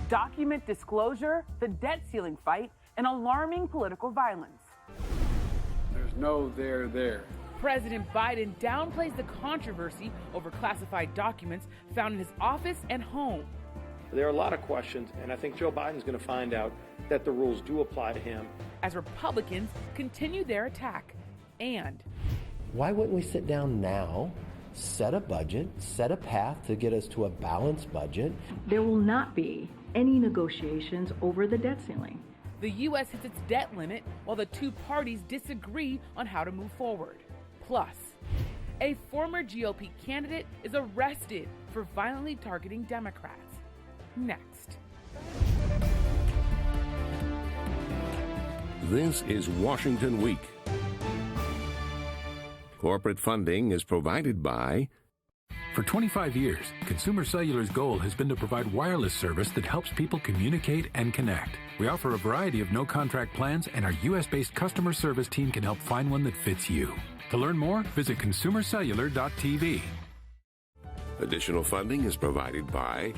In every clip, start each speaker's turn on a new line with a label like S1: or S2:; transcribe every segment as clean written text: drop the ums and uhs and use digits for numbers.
S1: document disclosure, the debt ceiling fight, and alarming political violence.
S2: There's no there.
S1: President Biden downplays the controversy over classified documents found in his office and home.
S3: There are a lot of questions, and I think Joe Biden's going to find out that the rules do apply to him.
S1: As Republicans continue their attack. And
S4: why wouldn't we sit down now, set a budget, set a path to get us to a balanced budget?
S5: There will not be any negotiations over the debt ceiling.
S1: The U.S. hits its debt limit while the two parties disagree on how to move forward. Plus, a former GOP candidate is arrested for violently targeting Democrats. Next.
S6: This is Washington Week. Corporate funding is provided by...
S7: For 25 years, Consumer Cellular's goal has been to provide wireless service that helps people communicate and connect. We offer a variety of no-contract plans, and our U.S.-based customer service team can help find one that fits you. To learn more, visit consumercellular.tv.
S6: Additional funding is provided by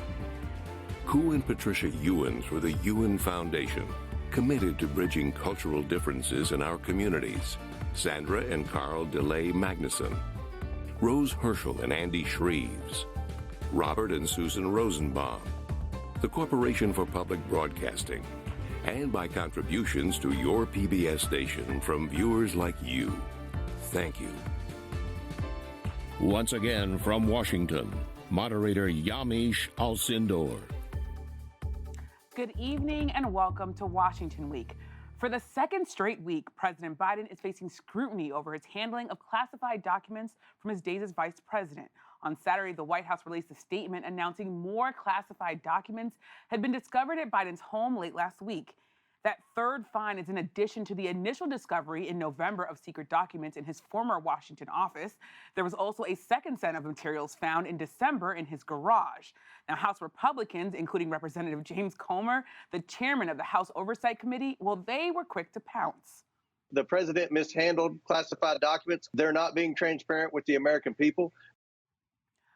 S6: Ku and Patricia Ewens for the Ewen Foundation, committed to bridging cultural differences in our communities. Sandra and Carl DeLay Magnuson, Rose Herschel and Andy Shreves, Robert and Susan Rosenbaum, the Corporation for Public Broadcasting, and by contributions to your PBS station from viewers like you. Thank you. Once again from Washington, moderator Yamiche Alcindor.
S1: Good evening and welcome to Washington Week. For the second straight week, President Biden is facing scrutiny over his handling of classified documents from his days as vice president. On Saturday, the White House released a statement announcing more classified documents had been discovered at Biden's home late last week. That third find is in addition to the initial discovery in November of secret documents in his former Washington office. There was also a second set of materials found in December in his garage. Now, House Republicans, including Representative James Comer, the chairman of the House Oversight Committee, well, they were quick to pounce.
S8: The president mishandled classified documents. They're not being transparent with the American people.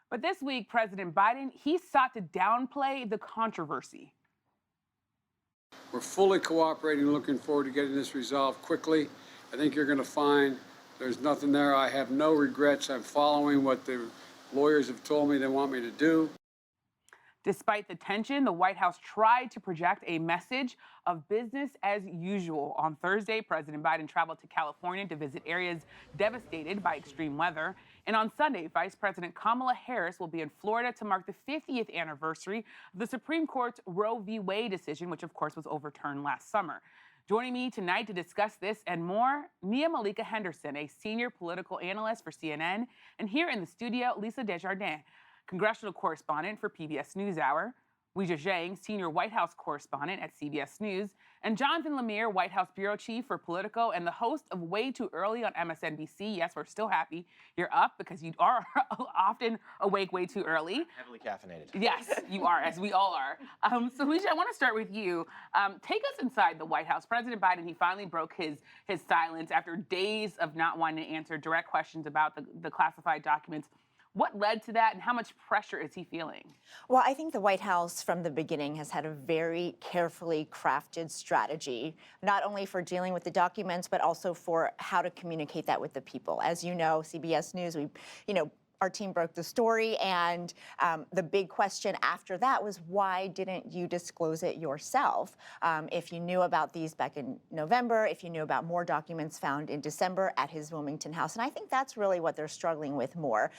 S1: But this week, President Biden, he sought to downplay the controversy.
S2: We're fully cooperating, looking forward to getting this resolved quickly. I think you're going to find there's nothing there. I have no regrets. I'm following what the lawyers have told me they want me to do.
S1: Despite the tension, the White House tried to project a message of business as usual. On Thursday, President Biden traveled to California to visit areas devastated by extreme weather. And on Sunday, Vice President Kamala Harris will be in Florida to mark the 50th anniversary of the Supreme Court's Roe v. Wade decision, which of course was overturned last summer. Joining me tonight to discuss this and more, Nia-Malika Henderson, a senior political analyst for CNN, and here in the studio, Lisa Desjardins, congressional correspondent for PBS NewsHour, Weijia Jiang, senior White House correspondent at CBS News, and Jonathan Lemire, White House bureau chief for Politico and the host of Way Too Early on MSNBC. Yes, we're still happy you're up because you are often awake way too early.
S9: Heavily caffeinated.
S1: Yes, you are, as we all are. So, Weijia, I want to start with you. Take us inside the White House. President Biden, he finally broke his silence after days of not wanting to answer direct questions about the classified documents. What led to that, and how much pressure is he feeling?
S10: Well, I think the White House from the beginning has had a very carefully crafted strategy, not only for dealing with the documents, but also for how to communicate that with the people. As you know, CBS News, our team broke the story, and the big question after that was, why didn't you disclose it yourself? If you knew about these back in November, if you knew about more documents found in December at his Wilmington house. And I think that's really what they're struggling with more,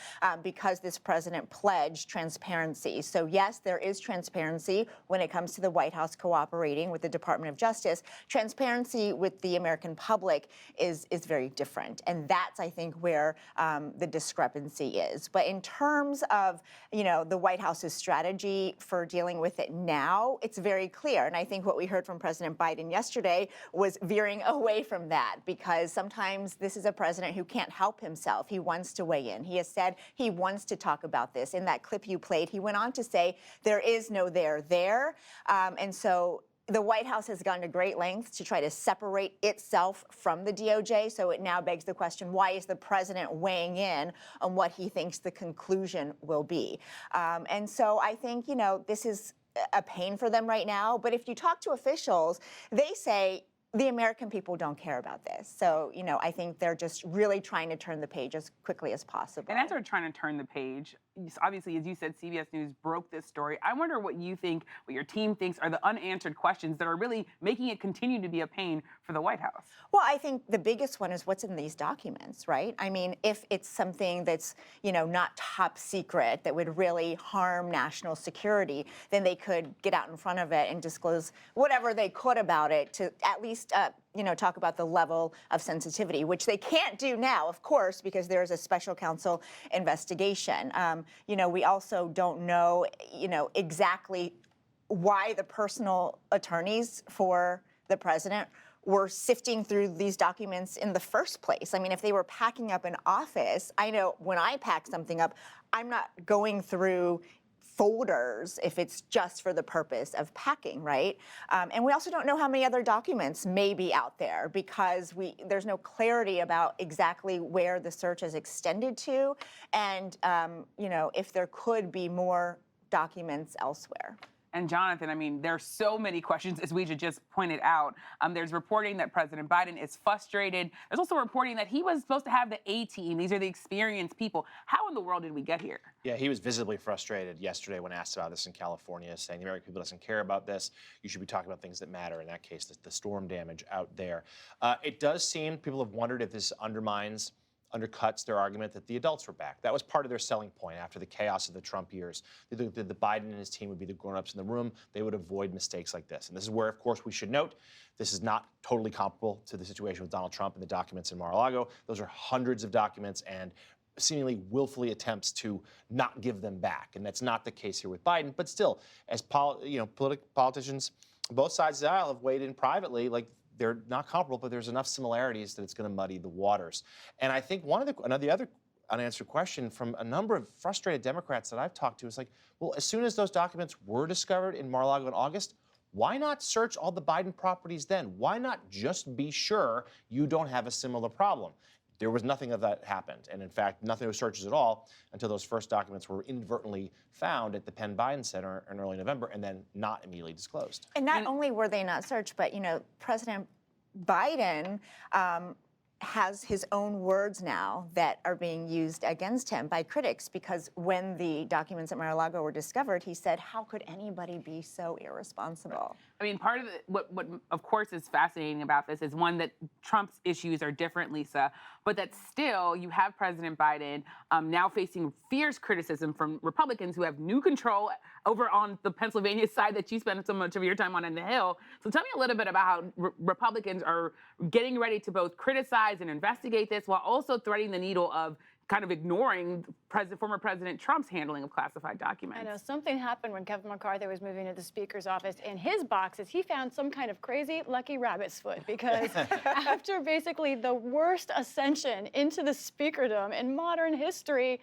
S10: because this president pledged transparency. So yes, there is transparency when it comes to the White House cooperating with the Department of Justice. Transparency with the American public is very different. And that's, I think, where the discrepancy is. But in terms of, the White House's strategy for dealing with it now, it's very clear. And I think what we heard from President Biden yesterday was veering away from that, because sometimes this is a president who can't help himself. He wants to weigh in. He has said he wants to talk about this. In that clip you played, he went on to say there is no there. And so the White House has gone to great lengths to try to separate itself from the DOJ. So it now begs the question, why is the president weighing in on what he thinks the conclusion will be? And so I think, this is a pain for them right now. But if you talk to officials, they say the American people don't care about this. So, I think they're just really trying to turn the page as quickly as possible.
S1: And as we're trying to turn the page, obviously, as you said, CBS News broke this story. I wonder what you think, what your team thinks are the unanswered questions that are really making it continue to be a pain for the White House.
S10: Well, I think the biggest one is what's in these documents, right? I mean, if it's something that's, not top secret that would really harm national security, then they could get out in front of it and disclose whatever they could about it to at least talk about the level of sensitivity, which they can't do now, of course, because there's a special counsel investigation. We also don't know, exactly why the personal attorneys for the president were sifting through these documents in the first place. I mean, if they were packing up an office, I know when I pack something up, I'm not going through folders if it's just for the purpose of packing, right? And we also don't know how many other documents may be out there because there's no clarity about exactly where the search is extended to and, if there could be more documents elsewhere.
S1: And Jonathan, I mean, there's so many questions, as Weijia just pointed out. There's reporting that President Biden is frustrated. There's also reporting that he was supposed to have the A-team. These are the experienced people. How in the world did we get here?
S9: Yeah, he was visibly frustrated yesterday when asked about this in California, saying the American people doesn't care about this. You should be talking about things that matter. In that case, the storm damage out there. It does seem, people have wondered if this undercuts their argument that the adults were back. That was part of their selling point after the chaos of the Trump years. The Biden and his team would be the grown-ups in the room. They would avoid mistakes like this. And this is where, of course, we should note, this is not totally comparable to the situation with Donald Trump and the documents in Mar-a-Lago. Those are hundreds of documents and seemingly willfully attempts to not give them back. And that's not the case here with Biden. But still, as politicians, both sides of the aisle have weighed in privately, like, they're not comparable, but there's enough similarities that it's going to muddy the waters. And I think the other unanswered question from a number of frustrated Democrats that I've talked to is like, well, as soon as those documents were discovered in Mar-a-Lago in August, why not search all the Biden properties then? Why not just be sure you don't have a similar problem? There was nothing of that happened. And in fact, nothing was searches at all until those first documents were inadvertently found at the Penn Biden Center in early November and then not immediately disclosed.
S10: And not only were they not searched, but, President Biden has his own words now that are being used against him by critics because when the documents at Mar-a-Lago were discovered, he said, how could anybody be so irresponsible?
S1: I mean, part of what of course is fascinating about this is one that Trump's issues are different, Lisa, but that still you have President Biden now facing fierce criticism from Republicans who have new control over on the Pennsylvania side that you spend so much of your time on in the Hill. So tell me a little bit about how Republicans are getting ready to both criticize and investigate this while also threading the needle of kind of ignoring former President Trump's handling of classified documents.
S11: I know something happened when Kevin McCarthy was moving to the Speaker's office. In his boxes, he found some kind of crazy lucky rabbit's foot because after basically the worst ascension into the speakerdom in modern history,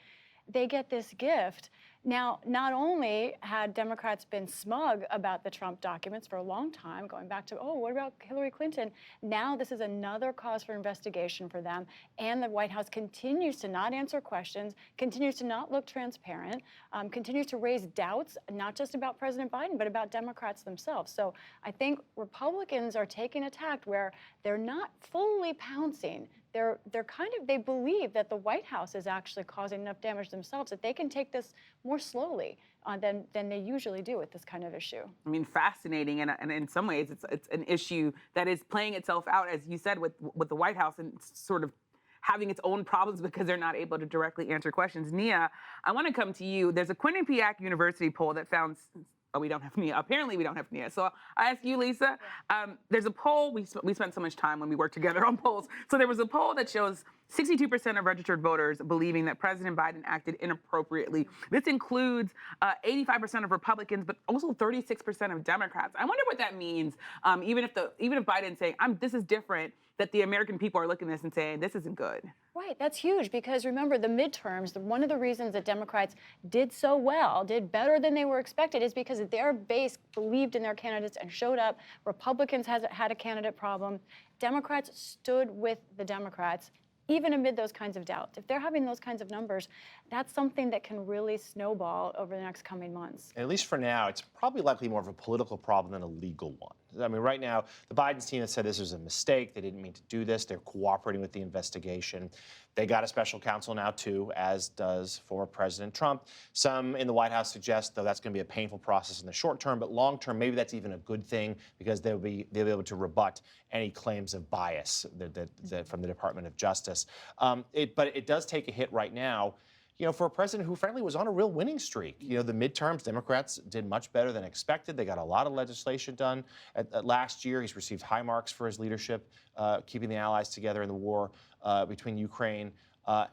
S11: they get this gift. Now, not only had Democrats been smug about the Trump documents for a long time, going back to, oh, what about Hillary Clinton? Now this is another cause for investigation for them, and the White House continues to not answer questions, continues to not look transparent, continues to raise doubts, not just about President Biden, but about Democrats themselves. So I think Republicans are taking a tact where they're not fully pouncing. They believe that the White House is actually causing enough damage themselves that they can take this more slowly than they usually do with this kind of issue.
S1: I mean, fascinating, and in some ways, it's an issue that is playing itself out, as you said, with the White House and sort of having its own problems because they're not able to directly answer questions. Nia, I want to come to you. There's a Quinnipiac University poll that found. Oh, we don't have Nia. Apparently, we don't have Nia. So I ask you, Lisa, there's a poll. We spent so much time when we worked together on polls. So there was a poll that shows 62% of registered voters believing that President Biden acted inappropriately. This includes 85% of Republicans, but also 36% of Democrats. I wonder what that means, even if Biden's saying, this is different, that the American people are looking at this and saying, this isn't good.
S11: Right, that's huge because remember the midterms, one of the reasons that Democrats did so well, did better than they were expected is because their base believed in their candidates and showed up. Republicans had a candidate problem. Democrats stood with the Democrats even amid those kinds of doubts. If they're having those kinds of numbers, that's something that can really snowball over the next coming months.
S9: At least for now, it's probably likely more of a political problem than a legal one. I mean, right now, the Biden team has said this was a mistake. They didn't mean to do this. They're cooperating with the investigation. They got a special counsel now, too, as does former President Trump. Some in the White House suggest, though, that's going to be a painful process in the short term, but long term, maybe that's even a good thing because they'll be able to rebut any claims of bias that from the Department of Justice. But it does take a hit right now, you know, for a president who, frankly, was on a real winning streak. You know, the midterms, Democrats did much better than expected. They got a lot of legislation done last year. He's received high marks for his leadership, keeping the allies together in the war between Ukraine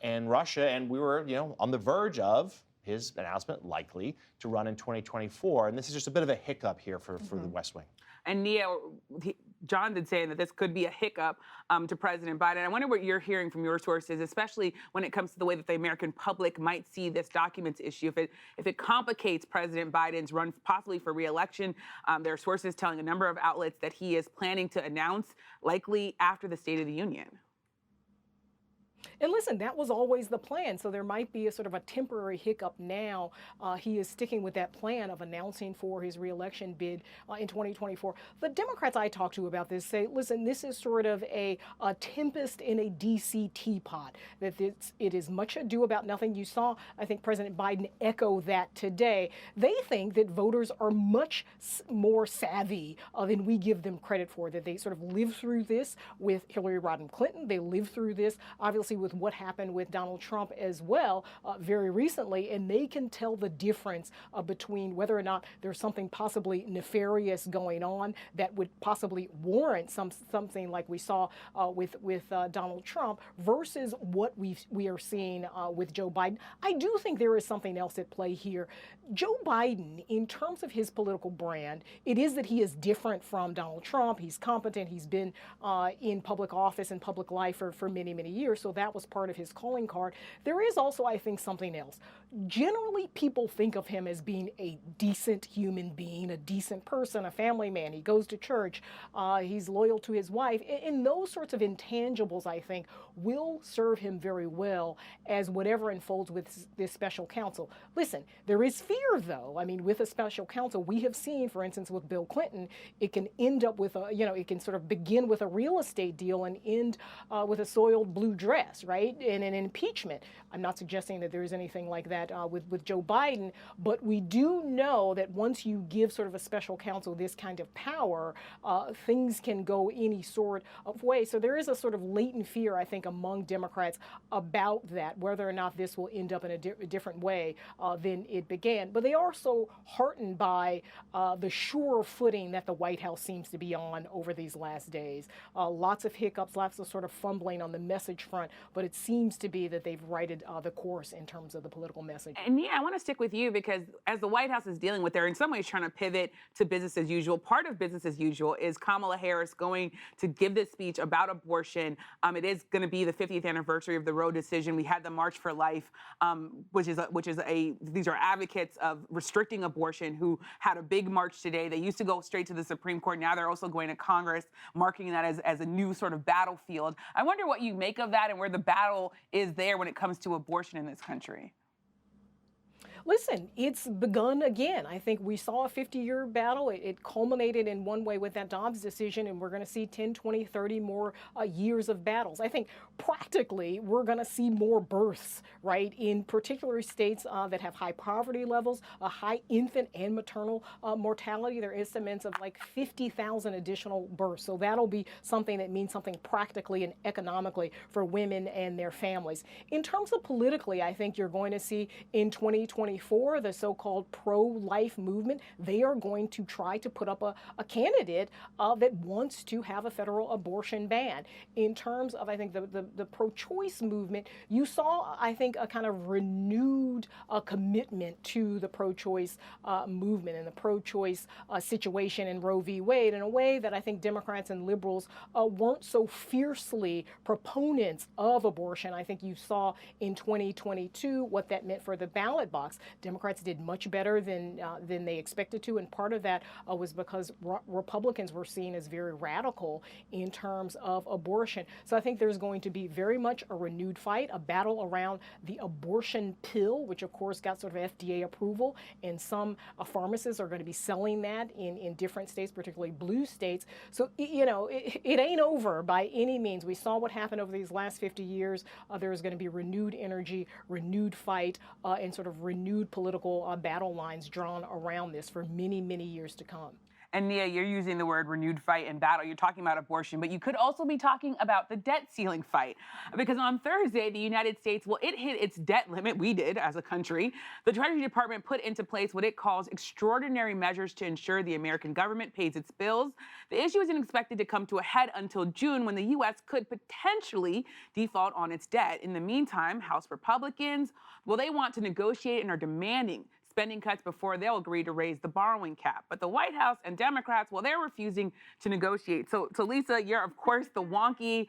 S9: and Russia. And we were, you know, on the verge of his announcement likely to run in 2024. And this is just a bit of a hiccup here for the West Wing.
S1: And Nia, John did say that this could be a hiccup to President Biden. I wonder what you're hearing from your sources, especially when it comes to the way that the American public might see this documents issue. If it complicates President Biden's run possibly for re-election, there are sources telling a number of outlets that he is planning to announce likely after the State of the Union.
S12: And listen, that was always the plan. So there might be a sort of a temporary hiccup now. He is sticking with that plan of announcing for his reelection bid in 2024. The Democrats I talk to about this say, listen, this is sort of a tempest in a D.C. teapot, that it is much ado about nothing. You saw, I think, President Biden echo that today. They think that voters are much more savvy than we give them credit for, that they sort of lived through this with Hillary Rodham Clinton. They lived through this, obviously, with what happened with Donald Trump as well very recently, and they can tell the difference between whether or not there's something possibly nefarious going on that would possibly warrant something like we saw with Donald Trump versus what we are seeing with Joe Biden. I do think there is something else at play here. Joe Biden, in terms of his political brand, it is that he is different from Donald Trump. He's competent. He's been in public office and public life for many, many years, so that was part of his calling card. There is also, I think, something else. Generally, people think of him as being a decent human being, a decent person, a family man. He goes to church. He's loyal to his wife. And those sorts of intangibles, I think, will serve him very well as whatever unfolds with this special counsel. Listen, there is fear, though. I mean, with a special counsel, we have seen, for instance, with Bill Clinton, it can end up with it can sort of begin with a real estate deal and end with a soiled blue dress, right? And an impeachment. I'm not suggesting that there is anything like that with Joe Biden, but we do know that once you give sort of a special counsel this kind of power, things can go any sort of way. So there is a sort of latent fear, I think, among Democrats about that, whether or not this will end up in a different way than it began. But they are so heartened by the sure footing that the White House seems to be on over these last days. Lots of hiccups, lots of sort of fumbling on the message front, but it seems to be that they've righted the course in terms of the political message.
S1: And yeah, I want to stick with you because as the White House is dealing with, they're in some ways trying to pivot to business as usual. Part of business as usual is Kamala Harris going to give this speech about abortion. It is going to be the 50th anniversary of the Roe decision. We had the March for Life, these are advocates of restricting abortion who had a big march today. They used to go straight to the Supreme Court. Now they're also going to Congress, marking that as a new sort of battlefield. I wonder what you make of that and where the battle is there when it comes to abortion in this country.
S12: Listen, it's begun again. I think we saw a 50-year battle. It culminated in one way with that Dobbs decision, and we're going to see 10, 20, 30 more years of battles. I think practically we're going to see more births, right, in particular states that have high poverty levels, a high infant and maternal mortality. There are estimates of like 50,000 additional births. So that'll be something that means something practically and economically for women and their families. In terms of politically, I think you're going to see in 2024, the so-called pro-life movement, they are going to try to put up a candidate that wants to have a federal abortion ban. In terms of, I think, the pro-choice movement, you saw, I think, a kind of renewed commitment to the pro-choice movement and the pro-choice situation in Roe v. Wade in a way that I think Democrats and liberals weren't so fiercely proponents of abortion. I think you saw in 2022 what that meant for the ballot box. Democrats did much better than they expected to, and part of that was because Republicans were seen as very radical in terms of abortion. So I think there's going to be very much a renewed fight, a battle around the abortion pill, which of course got sort of FDA approval, and some pharmacists are going to be selling that in different states, particularly blue states. So, you know, it ain't over by any means. We saw what happened over these last 50 years. There's going to be renewed energy, renewed fight, and sort of renewed political battle lines drawn around this for many, many years to come.
S1: And Nia, you're using the word renewed fight and battle. You're talking about abortion, but you could also be talking about the debt ceiling fight. Because on Thursday, the United States, well, it hit its debt limit. We did as a country. The Treasury Department put into place what it calls extraordinary measures to ensure the American government pays its bills. The issue isn't expected to come to a head until June, when the U.S. could potentially default on its debt. In the meantime, House Republicans, well, they want to negotiate and are demanding spending cuts before they'll agree to raise the borrowing cap. But the White House and Democrats, well, they're refusing to negotiate. So Lisa, you're, of course, the wonky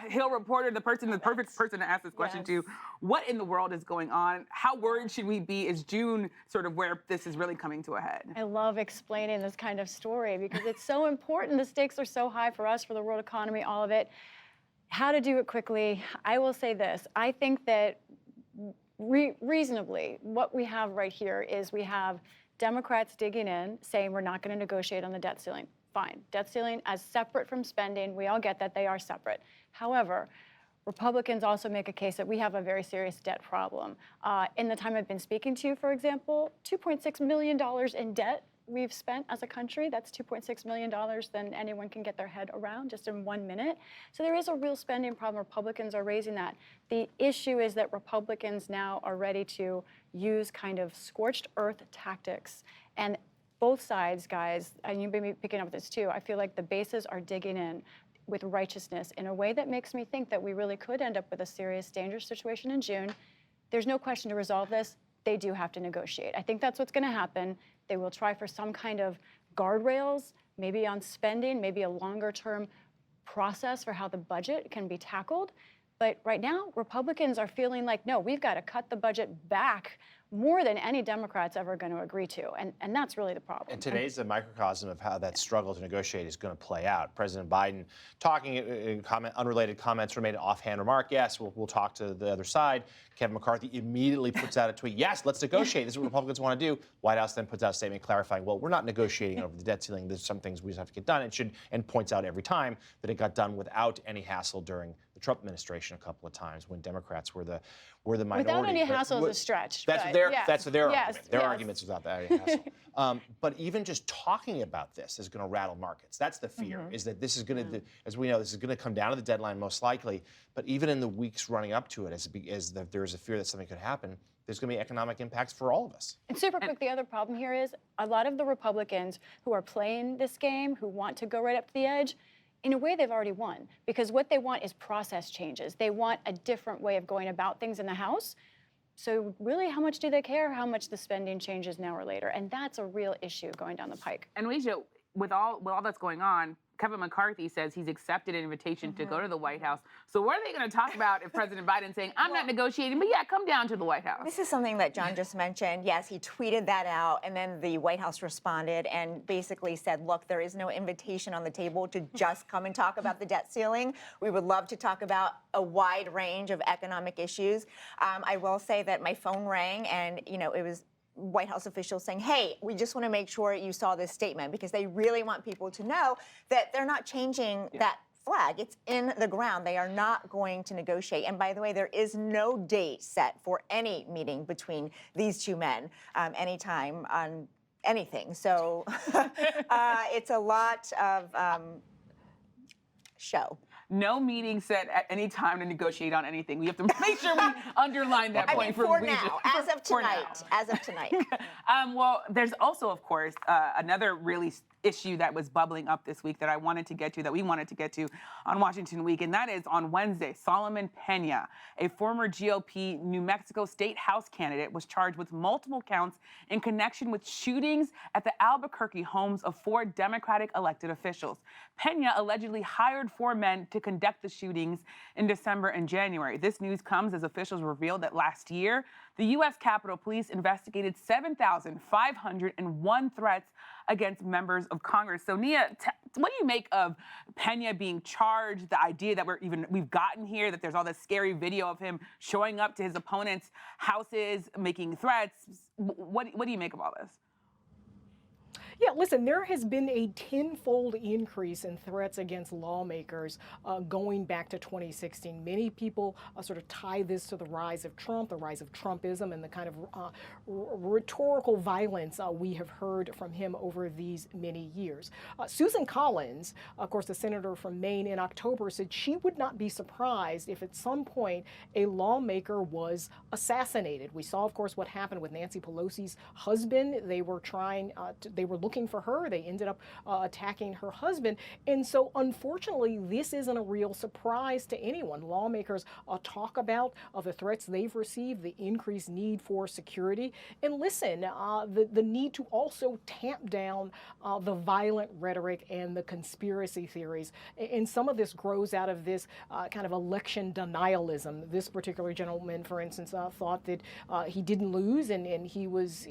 S1: Hill reporter, the perfect person to ask this question to. What in the world is going on? How worried should we be? Is June sort of where this is really coming to a head?
S11: I love explaining this kind of story because it's so important. The stakes are so high for us, for the world economy, all of it. How to do it quickly. I will say this. I think that reasonably, what we have right here is we have Democrats digging in, saying we're not going to negotiate on the debt ceiling. Fine. Debt ceiling as separate from spending. We all get that they are separate. However, Republicans also make a case that we have a very serious debt problem. In the time I've been speaking to you, for example, $2.6 million in debt we've spent as a country. That's $2.6 million than anyone can get their head around just in 1 minute. So there is a real spending problem. Republicans are raising that. The issue is that Republicans now are ready to use kind of scorched earth tactics. And both sides, guys, and you've been picking up this too, I feel like the bases are digging in with righteousness in a way that makes me think that we really could end up with a serious, dangerous situation in June. There's no question to resolve this. They do have to negotiate. I think that's what's going to happen. They will try for some kind of guardrails, maybe on spending, maybe a longer-term process for how the budget can be tackled. But right now, Republicans are feeling like, no, we've got to cut the budget back more than any Democrat's ever going to agree to. And that's really the problem.
S9: And today's a microcosm of how that struggle to negotiate is going to play out. President Biden talking in unrelated comments or made an offhand remark. Yes, we'll talk to the other side. Kevin McCarthy immediately puts out a tweet. Yes, let's negotiate. This is what Republicans want to do. White House then puts out a statement clarifying, well, we're not negotiating over the debt ceiling. There's some things we just have to get done. And points out every time that it got done without any hassle during the Trump administration a couple of times when Democrats were the minority.
S11: Without any hassle is a stretch.
S9: That's their argument. Their arguments without that hassle. But even just talking about this is going to rattle markets. That's the fear, is that this is going to, as we know, this is going to come down to the deadline most likely. But even in the weeks running up to it, as there's a fear that something could happen, there's going to be economic impacts for all of us.
S11: And super quick, the other problem here is a lot of the Republicans who are playing this game, who want to go right up to the edge, in a way, they've already won, because what they want is process changes. They want a different way of going about things in the House. So really, how much do they care how much the spending changes now or later? And that's a real issue going down the pike.
S1: And Weijia, with all that's going on, Kevin McCarthy says he's accepted an invitation to go to the White House. So what are they going to talk about if President Biden's saying, I'm not negotiating, but yeah, come down to the White House?
S10: This is something that John just mentioned. Yes, he tweeted that out, and then the White House responded and basically said, look, there is no invitation on the table to just come and talk about the debt ceiling. We would love to talk about a wide range of economic issues. I will say that my phone rang, and it was White House officials saying, hey, we just want to make sure you saw this statement, because they really want people to know that they're not changing that flag. It's in the ground. They are not going to negotiate. And by the way, there is no date set for any meeting between these two men anytime on anything. So it's a lot of show.
S1: No meeting set at any time to negotiate on anything. We have to make sure we underline that point.
S10: For now, as of tonight.
S1: Well, there's also, of course, another really issue that was bubbling up this week that we wanted to get to on Washington Week, and that is on Wednesday, Solomon Pena, a former GOP New Mexico State House candidate, was charged with multiple counts in connection with shootings at the Albuquerque homes of 4 Democratic elected officials. Pena allegedly hired 4 men to conduct the shootings in December and January. This news comes as officials revealed that last year, the U.S. Capitol Police investigated 7,501 threats against members of Congress. So, Nia, what do you make of Pena being charged, the idea that we've gotten here, that there's all this scary video of him showing up to his opponents' houses, making threats? What do you make of all this?
S12: Yeah, listen, there has been a tenfold increase in threats against lawmakers going back to 2016. Many people sort of tie this to the rise of Trump, the rise of Trumpism, and the kind of rhetorical violence we have heard from him over these many years. Susan Collins, of course, the senator from Maine, in October said she would not be surprised if at some point a lawmaker was assassinated. We saw, of course, what happened with Nancy Pelosi's husband. They were looking for her. They ended up attacking her husband. And so, unfortunately, this isn't a real surprise to anyone. Lawmakers talk about the threats they've received, the increased need for security, and listen, the need to also tamp down the violent rhetoric and the conspiracy theories. And some of this grows out of this kind of election denialism. This particular gentleman, for instance, thought that he didn't lose, and he was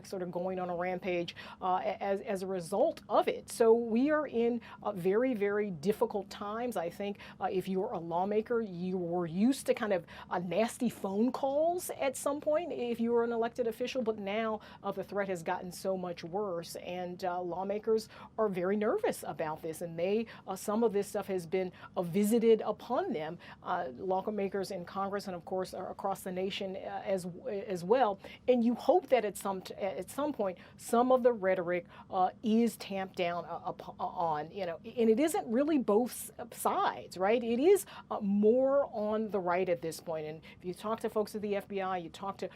S12: sort of going on a rampage as a result of it. So we are in very, very difficult times. I think if you're a lawmaker, you were used to kind of nasty phone calls at some point if you were an elected official, but now the threat has gotten so much worse, and lawmakers are very nervous about this, and some of this stuff has been visited upon them, lawmakers in Congress and, of course, across the nation as well. And you hope that at some point, some of the rhetoric is tamped down on, and it isn't really both sides, right? It is more on the right at this point. And if you talk to folks at the FBI, you talk to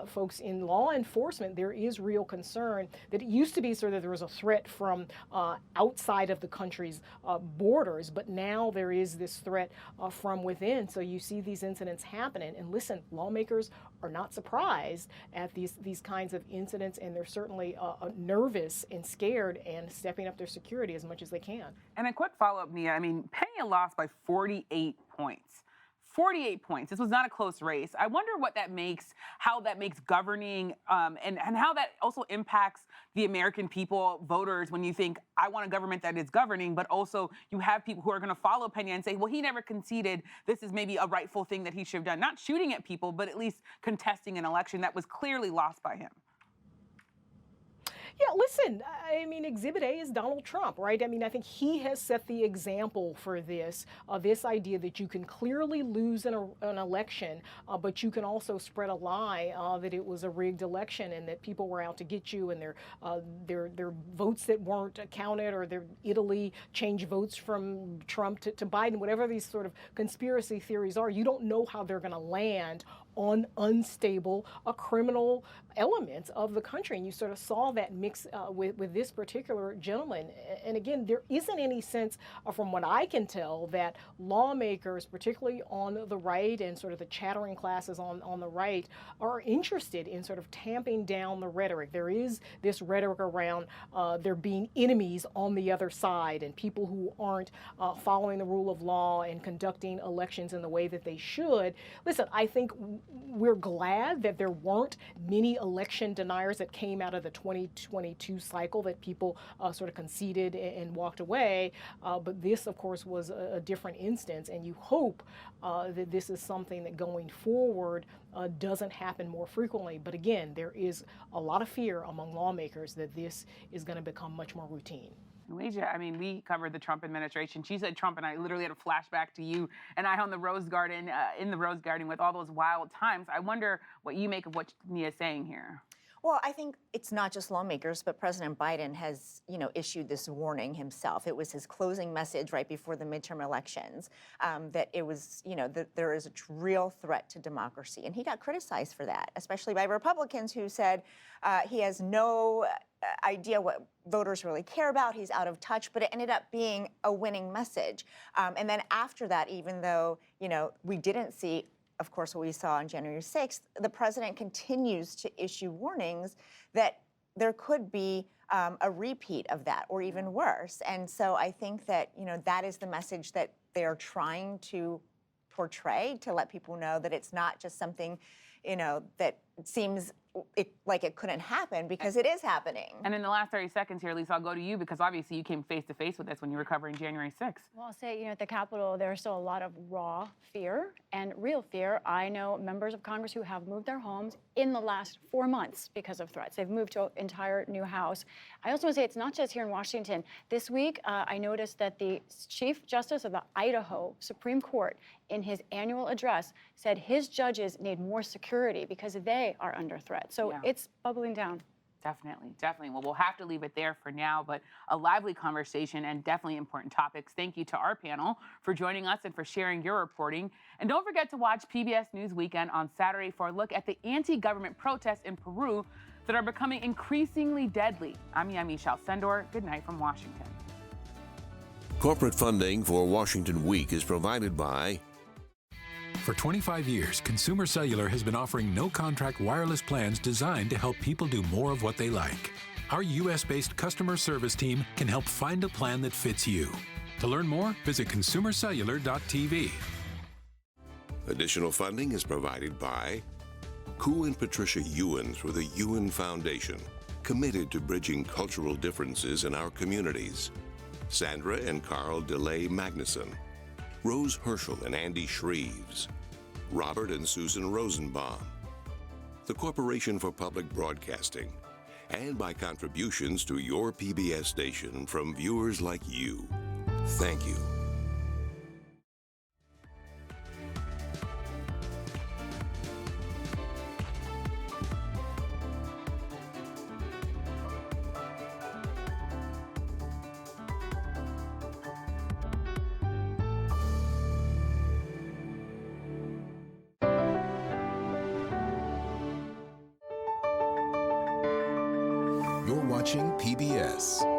S12: folks in law enforcement, there is real concern that it used to be sort of there was a threat from outside of the country's borders, but now there is this threat from within. So you see these incidents happening. And listen, lawmakers are not surprised at these kinds of incidents, and they're certainly nervous and scared and stepping up their security as much as they can.
S1: And a quick follow-up, Nia. I mean, Pena lost by 48 points. 48 points. This was not a close race. I wonder how that makes governing and how that also impacts the American people, voters, when you think, I want a government that is governing, but also you have people who are going to follow Pena and say, well, he never conceded. This is maybe a rightful thing that he should have done. Not shooting at people, but at least contesting an election that was clearly lost by him.
S12: Yeah, listen, I mean, Exhibit A is Donald Trump, right? I mean, I think he has set the example for this idea that you can clearly lose an election, but you can also spread a lie that it was a rigged election and that people were out to get you, and their votes that weren't counted, or Italy changed votes from Trump to Biden, whatever these sort of conspiracy theories are. You don't know how they're going to land on unstable criminal elements of the country. And you sort of saw that mix with this particular gentleman. And again, there isn't any sense, from what I can tell, that lawmakers, particularly on the right and sort of the chattering classes on the right, are interested in sort of tamping down the rhetoric. There is this rhetoric around there being enemies on the other side and people who aren't following the rule of law and conducting elections in the way that they should. Listen, I think we're glad that there weren't many election deniers that came out of the 2022 cycle, that people sort of conceded and walked away. But this, of course, was a different instance. And you hope that this is something that going forward doesn't happen more frequently. But again, there is a lot of fear among lawmakers that this is going to become much more routine.
S1: Weijia, I mean, we covered the Trump administration. She said Trump, and I literally had a flashback to you and I on the Rose Garden, in the Rose Garden with all those wild times. I wonder what you make of what Nia is saying here.
S10: Well, I think it's not just lawmakers, but President Biden has, issued this warning himself. It was his closing message right before the midterm elections that it was, that there is a real threat to democracy. And he got criticized for that, especially by Republicans who said he has no idea what voters really care about. He's out of touch, but it ended up being a winning message. And then after that, even though, we didn't see, of course, what we saw on January 6th, the president continues to issue warnings that there could be a repeat of that or even worse. And so I think that, that is the message that they're trying to portray, to let people know that it's not just something, that seems like it couldn't happen, because it is happening.
S1: And in the last 30 seconds here, Lisa, I'll go to you, because obviously you came face to face with this when you were covering January 6th.
S11: Well, I'll say, at the Capitol, there's still a lot of raw fear and real fear. I know members of Congress who have moved their homes in the last 4 months because of threats. They've moved to an entire new house. I also want to say it's not just here in Washington. This week, I noticed that the Chief Justice of the Idaho Supreme Court, in his annual address, said his judges need more security because they are under threat. So it's bubbling down.
S1: Definitely, definitely. Well, we'll have to leave it there for now, but a lively conversation and definitely important topics. Thank you to our panel for joining us and for sharing your reporting. And don't forget to watch PBS News Weekend on Saturday for a look at the anti-government protests in Peru that are becoming increasingly deadly. I'm Yamiche Alcindor. Good night from Washington.
S6: Corporate funding for Washington Week is provided by...
S7: For 25 years, Consumer Cellular has been offering no-contract wireless plans designed to help people do more of what they like. Our U.S.-based customer service team can help find a plan that fits you. To learn more, visit consumercellular.tv.
S6: Additional funding is provided by Ku and Patricia Ewens for the Ewen Foundation, committed to bridging cultural differences in our communities. Sandra and Carl DeLay Magnuson, Rose Herschel and Andy Shreves, Robert and Susan Rosenbaum, the Corporation for Public Broadcasting, and by contributions to your PBS station from viewers like you. Thank you.
S13: You're watching PBS.